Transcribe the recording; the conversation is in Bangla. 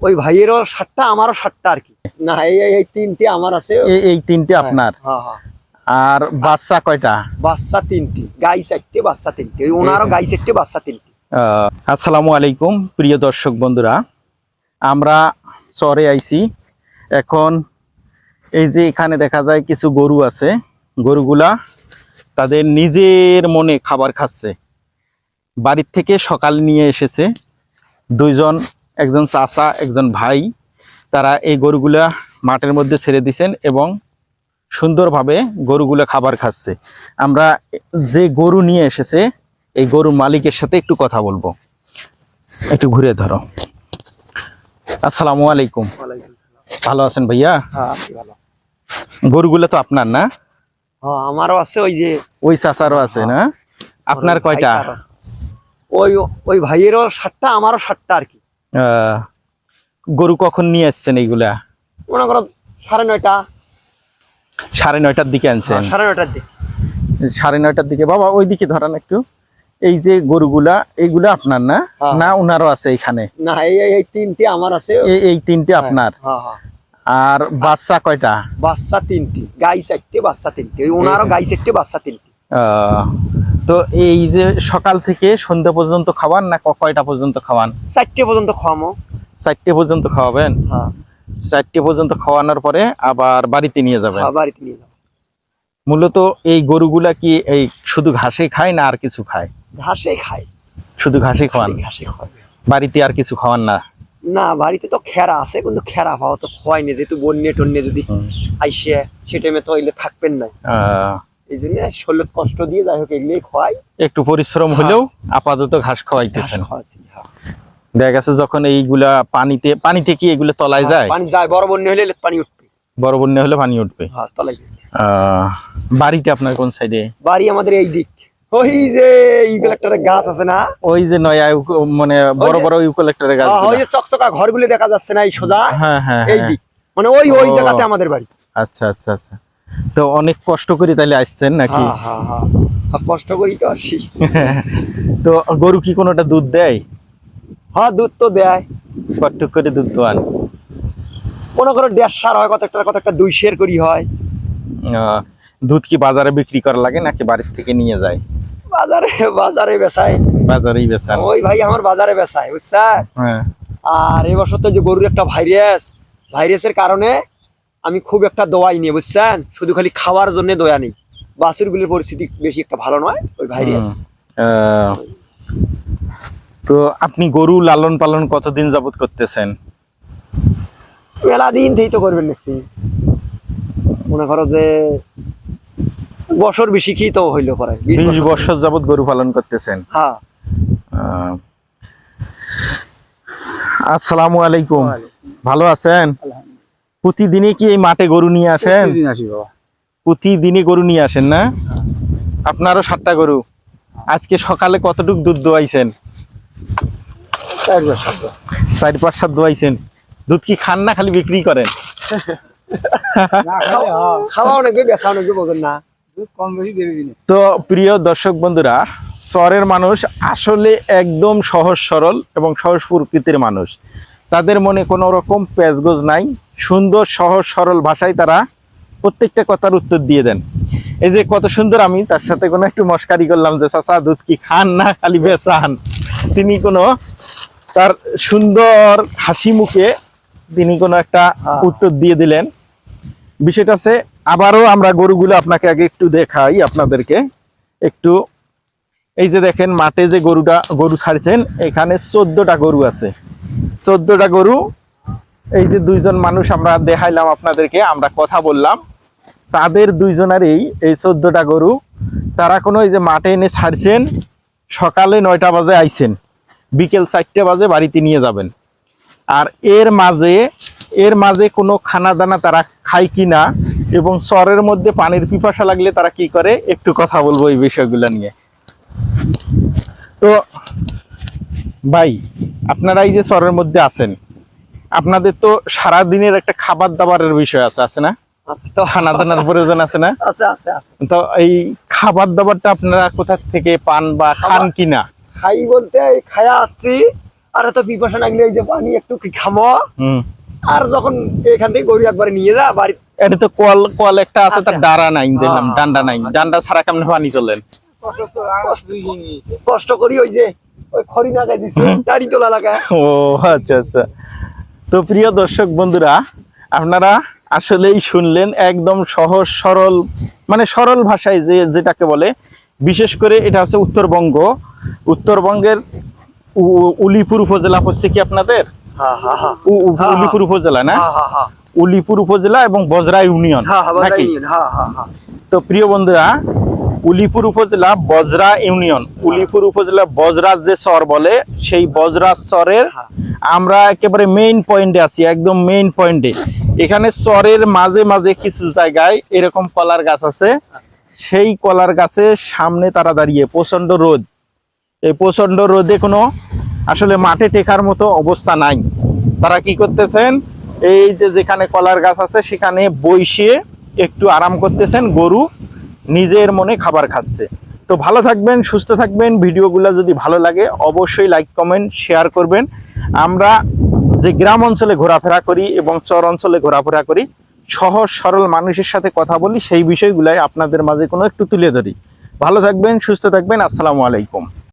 ওই ভাইয়েরও 7টা আমারও 7টা আর কি। না এই 3টে আমার আছে। এই 3টে আপনার? হ্যাঁ হ্যাঁ। আর বাচ্চা কয়টা? বাচ্চা 3টে, গাই 4টে, বাচ্চা 3টে। ওই ওনারও গাই 4টে, বাচ্চা 3টে। আসসালামু আলাইকুম প্রিয় দর্শক বন্ধুরা, আমরা চরে আইছি এখন। এই যে এখানে দেখা যায় কিছু গরু আছে, গরুগুলা তাদের নিজের মনে খাবার খাচ্ছে। বাড়ির থেকে সকাল নিয়ে এসেছে দুইজন, একজন চাচা একজন ভাই। তারা এই গরুগুলা মাঠের মধ্যে ছেড়ে দিয়েছেন এবং সুন্দরভাবে গরুগুলা খাবার খাচ্ছে। আমরা যে গরু নিয়ে এসেছে এই গরুর মালিকের সাথে একটু কথা বলবো। একটু ঘুরে ধরো। আসসালামু আলাইকুম। ভালো আছেন ভাইয়া? হ্যাঁ ভালো। গরুগুলো তো আপনার না? হ্যাঁ আমারও আছে। ওই যে ওই চাচারও আছে না? আপনার কয়টা? ওই ভাইয়েরও 7টা আমারও 7টা আর কি। গরু কখন নিয়ে আসছেন এইগুলা? মনে করো 9:30। 9:30টার দিকে আনছেন? 9:30টার দিকে। 9:30টার দিকে। বাবা ওই দিকে ধরান একটু। এই যে গরুগুলা, এইগুলা আপনার না? না উনারও আছে এখানে? না এই 3টে আমার আছে। এই 3টে আপনার? হ্যাঁ হ্যাঁ। আর বাচ্চা কয়টা? বাচ্চা 3টে, গাই 4টে, বাচ্চা 3টে। ওই ওনারও গাই 4টে, বাচ্চা 3টে। তো এই যে সকাল থেকে সন্ধ্যা পর্যন্ত খাওয়ান না কয়টা পর্যন্ত খাওয়ান? 4টে পর্যন্ত খাওয়ামো। 4টে পর্যন্ত খাওয়াবেন? হ্যাঁ। 4টে পর্যন্ত খাওয়ানোর পরে আবার বাড়িতে নিয়ে যাবেন? হ্যাঁ বাড়িতে নিয়ে যাব। মূলত এই গরুগুলা কি এই শুধু ঘাসে খায় না আর কিছু খায়? ঘাসে খায়। শুধু ঘাসে খাওয়ান? ঘাসে খায়। বাড়িতে আর কিছু খাওয়ান না? না বাড়িতে তো খেরা আছে, কিন্তু খেরা পাওয়া তো খোয়াইনি, যেহেতু বন্যে টন্যে যদি আইসে সে টাইমে তো এলে থাকবেন না। এই জন্য শরীর কষ্ট দিয়ে যাই হোক এগুলোই খোয়াই। একটু পরিশ্রম হলেও আপাতত ঘাস খাওয়াইতেছেন। দেখা গেছে যখন এইগুলা পানিতে কি এগুলো তলায় যায়? পানি যায়, বড় বন্যা হলে পানি উঠবে। বড় বন্যা হলে পানি উঠবে। হ্যাঁ তলায়। বাড়িটা আপনার কোন সাইডে? বাড়ি আমাদের এই দিক। ওই যে ইউক্যালিপটাসের গাছ আছে না? ওই যে নয়া মানে বড় বড় ইউক্যালিপটাসের গাছ। ওই যে চকচকা ঘরগুলো দেখা যাচ্ছে না এই সোজা? হ্যাঁ হ্যাঁ। এই দিক মানে ওই জায়গাতে আমাদের বাড়ি। আচ্ছা আচ্ছা আচ্ছা। তো অনেক কষ্ট করে তাইলে আসছেন নাকি? হ্যাঁ হ্যাঁ হ্যাঁ কষ্ট করি তো আসি। তো গরু কি কোনোটা দুধ দেয়? হ্যাঁ দুধ তো দেয়। কতটুক করে দুধ দোয়ান? মনে করো 1.5 হয়, কত একটা 2 শের করি হয়। দুধ কি বাজারে বিক্রি করা লাগে নাকি বাড়ির থেকে নিয়ে যায়? বাজারে বেচায়। বাজারেই বেচান? ওই ভাই আমার বাজারে বেচায় বুঝছেন। হ্যাঁ। আর এবছর তো যে গরুর একটা ভাইরাসের কারণে আমি খুব একটা দোয়াই নিয়ে বুঝছেন, শুধু খালি খাওয়ার জন্য দোয়া নেই। বাছুরগুলির পরিস্থিতি বেশি একটা ভালো নয় ওই ভাইরাস। তো আপনি গরু লালন পালন কতদিন যাবত করতেছেন? মেলা দিন থেকেই তো করবেন দেখছি। মনে করো যে বছর বেশি কি তো হইলো পরে 20 বছর যাবত গরু পালন করতেছেন? হ্যাঁ। আসসালামু আলাইকুম। ভালো আছেন? প্রতিদিনই কি এই মাঠে গরু নিয়ে আসেন? প্রতিদিন আসি বাবা। প্রতিদিনই গরু নিয়ে আসেন না? আপনারও 7টা গরু। আজকে সকালে কতটুক দুধ দোয়াইছেন? 4-5 দোয়াইছেন। দুধ কি খান না খালি বিক্রি করেন? খাওয়া অনেক বেচা অনেক বোঝেন না। তো প্রিয় দর্শক বন্ধুরা, চরের মানুষ আসলে একদম সহজ সরল এবং সহজ প্রকৃতির মানুষ। তাদের মনে কোনো রকম প্যাচগোজ নাই। সুন্দর সহজ সরল ভাষায় তারা প্রত্যেকটা কথার উত্তর দিয়ে দেন। এই যে কত সুন্দর, আমি তার সাথে কোনো একটু মস্কারি করলাম যে চাচা দুধ কি খান না খালি বেচান। তিনি কোনো তার সুন্দর হাসি মুখে তিনি কোনো একটা উত্তর দিয়ে দিলেন। বিষয়টা আছে, আবারও আমরা গরুগুলো আপনাকে আগে একটু দেখাই আপনাদেরকে একটু। এই যে দেখেন মাঠে যে গরু ছাড়ছেন, এখানে 14টা গরু আছে। 14টা গরু। এই যে দুইজন মানুষ আমরা দেখাইলাম আপনাদেরকে, আমরা কথা বললাম, তাদের দুইজনেরই এই 14টা গরু তারা কোনো এই যে মাঠে এনে ছাড়ছেন। সকালে 9টা বাজে আইছেন, বিকেল 4টে বাজে বাড়িতে নিয়ে যাবেন। আর এর মাঝে কোনো খানা দানা তারা খায় কিনা এবং চরের মধ্যে পানির পিপাসা লাগলে তারা কি করে একটু কথা বলবো এই বিষয়গুলো নিয়ে। তো ভাই, আপনারা এই যে চরের মধ্যে আছেন, আপনাদের তো সারা দিনের একটা খাবার দাবারের বিষয় আছে না? তো খানা দানার প্রয়োজন আছে না? তো এই খাবার দাবারটা আপনারা কোথা থেকে পান বা খান কিনা? খাই বলতে খায়া আসছি, আর তো পিপাসা লাগলে এই যে পানি একটু কি খামো, হুম। আর যখন এখান থেকে গরু একবারে নিয়ে যা বাড়ি। এটা তো কল কল একটা আছে, তার আচ্ছা। ডারা নাই দেখলাম, হ্যাঁ, ডান্ডা নাই, ডান্ডা ছাড়া কেমনে পানি চলেন? কষ্ট করি ওই যে ওই খড়ি নাগায় দিছে দাড়ি তোলা লাগা। ও আচ্ছা আচ্ছা। তো প্রিয় দর্শক বন্ধুরা, আপনারা আসলেই শুনলেন একদম সহজ সরল, মানে সরল ভাষায় যেটাকে বলে, বিশেষ করে এটা হচ্ছে উত্তরবঙ্গ। উত্তরবঙ্গের উলিপুর উপজেলা হচ্ছে কি আপনাদের? হ্যাঁ হ্যাঁ হ্যাঁ উলিপুর উপজেলা না? হ্যাঁ হ্যাঁ উলিপুর উপজেলা এবং বজরা ইউনিয়ন হ্যাঁ হ্যাঁ নাকি? হ্যাঁ হ্যাঁ হ্যাঁ। তো প্রিয় বন্ধুরা, উলিপুর উপজেলা বজরা ইউনিয়ন, উলিপুর উপজেলা বজরাজ যে চর বলে, সেই বজরাজ চরের আমরা একেবারে মেইন পয়েন্টে আছি, একদম মেইন পয়েন্টে। এখানে চরের মাঝে মাঝে কিছু জায়গায় এরকম কলার গাছ আছে, সেই কলার গাছের সামনে তারা দাঁড়িয়ে, প্রচন্ড রোদ, এই প্রচন্ড রোদে কোনো আসলে মাঠে টেকার মতো অবস্থা নাই। তারা কি করতেছেন, এই যে যেখানে কলার গাছ আছে সেখানে বসিয়ে একটু আরাম করতেছেন, গরু নিজের মনে খাবার খাচ্ছে। তো ভালো থাকবেন, সুস্থ থাকবেন। ভিডিওগুলো যদি ভালো লাগে অবশ্যই লাইক কমেন্ট শেয়ার করবেন। আমরা যে গ্রাম অঞ্চলে ঘোরাফেরা করি এবং চর অঞ্চলে ঘোরাফেরা করি, সহজ সরল মানুষের সাথে কথা বলি, সেই বিষয়গুলাই আপনাদের মাঝে কোনো একটু তুলে ধরি। ভালো থাকবেন, সুস্থ থাকবেন। আসসালামু আলাইকুম।